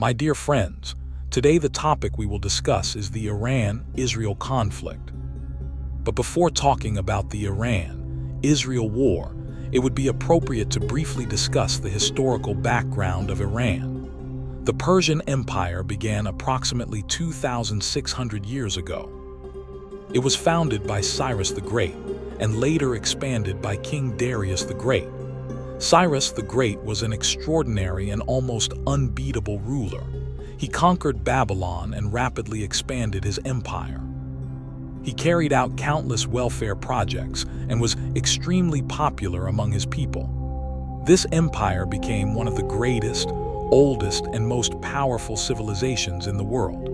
My dear friends, today the topic we will discuss is the Iran-Israel conflict. But before talking about the Iran-Israel war, it would be appropriate to briefly discuss the historical background of Iran. The Persian Empire began approximately 2,600 years ago. It was founded by Cyrus the Great and later expanded by King Darius the Great. Cyrus the Great was an extraordinary and almost unbeatable ruler. He conquered Babylon and rapidly expanded his empire. He carried out countless welfare projects and was extremely popular among his people. This empire became one of the greatest, oldest, and most powerful civilizations in the world.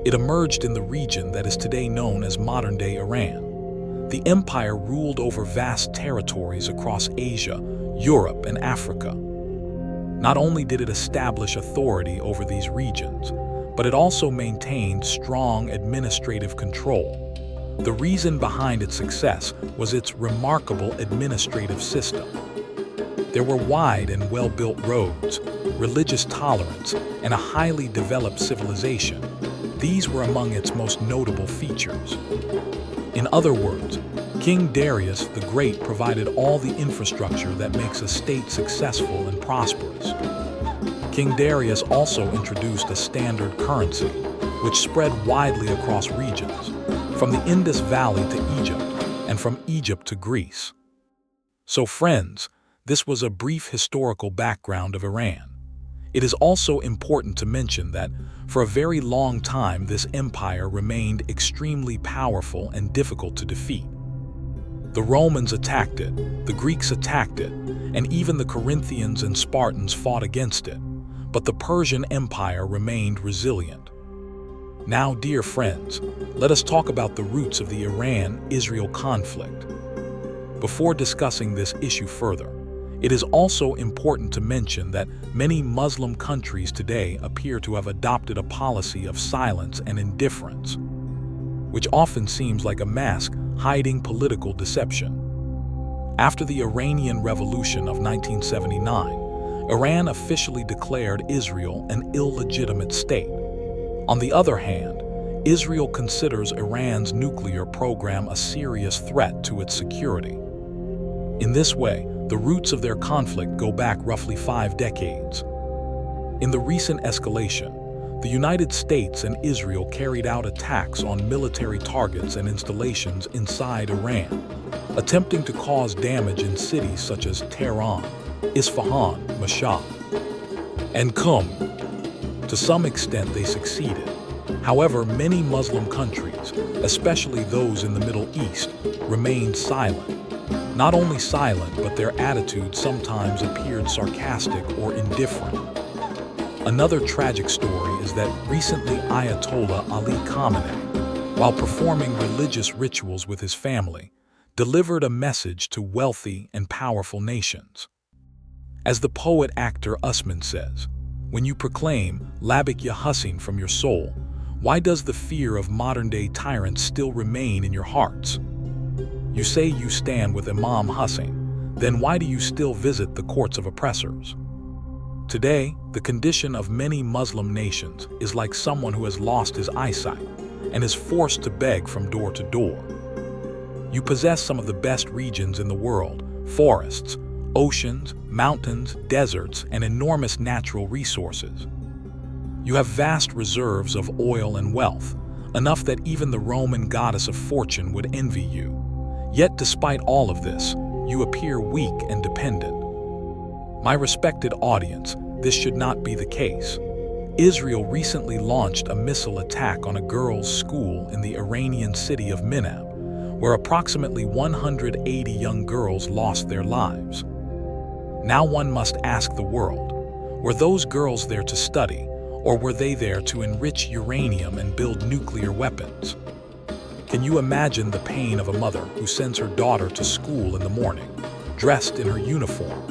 It emerged in the region that is today known as modern-day Iran. The empire ruled over vast territories across Asia, Europe, and Africa. Not only did it establish authority over these regions, but it also maintained strong administrative control. The reason behind its success was its remarkable administrative system. There were wide and well-built roads, religious tolerance, and a highly developed civilization. These were among its most notable features. In other words, King Darius the Great provided all the infrastructure that makes a state successful and prosperous. King Darius also introduced a standard currency, which spread widely across regions, from the Indus Valley to Egypt, and from Egypt to Greece. So friends, this was a brief historical background of Iran. It is also important to mention that for a very long time this empire remained extremely powerful and difficult to defeat. The Romans attacked it, the Greeks attacked it, and even the Corinthians and Spartans fought against it, but the Persian Empire remained resilient. Now, dear friends, let us talk about the roots of the Iran-Israel conflict. Before discussing this issue further, it is also important to mention that many Muslim countries today appear to have adopted a policy of silence and indifference, which often seems like a mask hiding political deception. After the Iranian Revolution of 1979, Iran officially declared Israel an illegitimate state. On the other hand, Israel considers Iran's nuclear program a serious threat to its security. In this way, the roots of their conflict go back roughly 5 decades. In the recent escalation, the United States and Israel carried out attacks on military targets and installations inside Iran, attempting to cause damage in cities such as Tehran, Isfahan, Mashhad, and Qum. To some extent, they succeeded. However, many Muslim countries, especially those in the Middle East, remained silent. Not only silent, but their attitude sometimes appeared sarcastic or indifferent. Another tragic story is that recently Ayatollah Ali Khamenei, while performing religious rituals with his family, delivered a message to wealthy and powerful nations. As the poet-actor Usman says, when you proclaim Labik ya Hussein from your soul, why does the fear of modern-day tyrants still remain in your hearts? You say you stand with Imam Hussein, then why do you still visit the courts of oppressors? Today, the condition of many Muslim nations is like someone who has lost his eyesight and is forced to beg from door to door. You possess some of the best regions in the world: forests, oceans, mountains, deserts, and enormous natural resources. You have vast reserves of oil and wealth, enough that even the Roman goddess of fortune would envy you. Yet despite all of this, you appear weak and dependent. My respected audience, this should not be the case. Israel recently launched a missile attack on a girls' school in the Iranian city of Minab, where approximately 180 young girls lost their lives. Now one must ask the world, were those girls there to study, or were they there to enrich uranium and build nuclear weapons? Can you imagine the pain of a mother who sends her daughter to school in the morning, dressed in her uniform,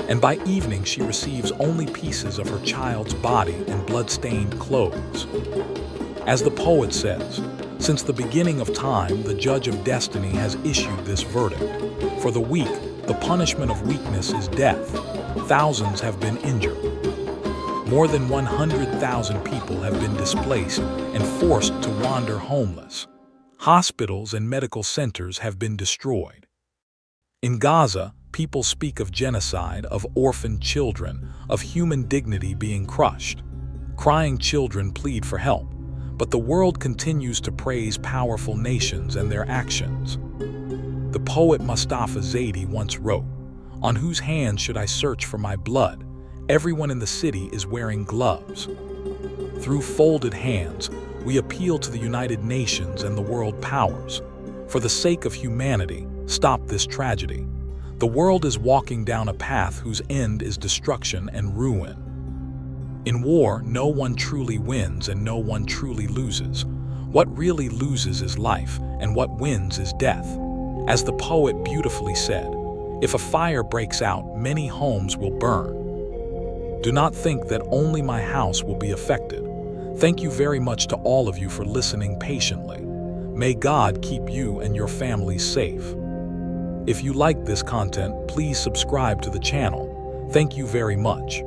and by evening she receives only pieces of her child's body and blood-stained clothes? As the poet says, since the beginning of time, the judge of destiny has issued this verdict. For the weak, the punishment of weakness is death. Thousands have been injured. More than 100,000 people have been displaced and forced to wander homeless. Hospitals and medical centers have been destroyed. In Gaza, people speak of genocide, of orphaned children, of human dignity being crushed. Crying children plead for help, but the world continues to praise powerful nations and their actions. The poet Mustafa Zaidi once wrote, "On whose hands should I search for my blood? Everyone in the city is wearing gloves." Through folded hands, we appeal to the United Nations and the world powers. For the sake of humanity, stop this tragedy. The world is walking down a path whose end is destruction and ruin. In war, no one truly wins and no one truly loses. What really loses is life, and what wins is death. As the poet beautifully said, "If a fire breaks out, many homes will burn. Do not think that only my house will be affected." Thank you very much to all of you for listening patiently. May God keep you and your families safe. If you like this content, please subscribe to the channel. Thank you very much.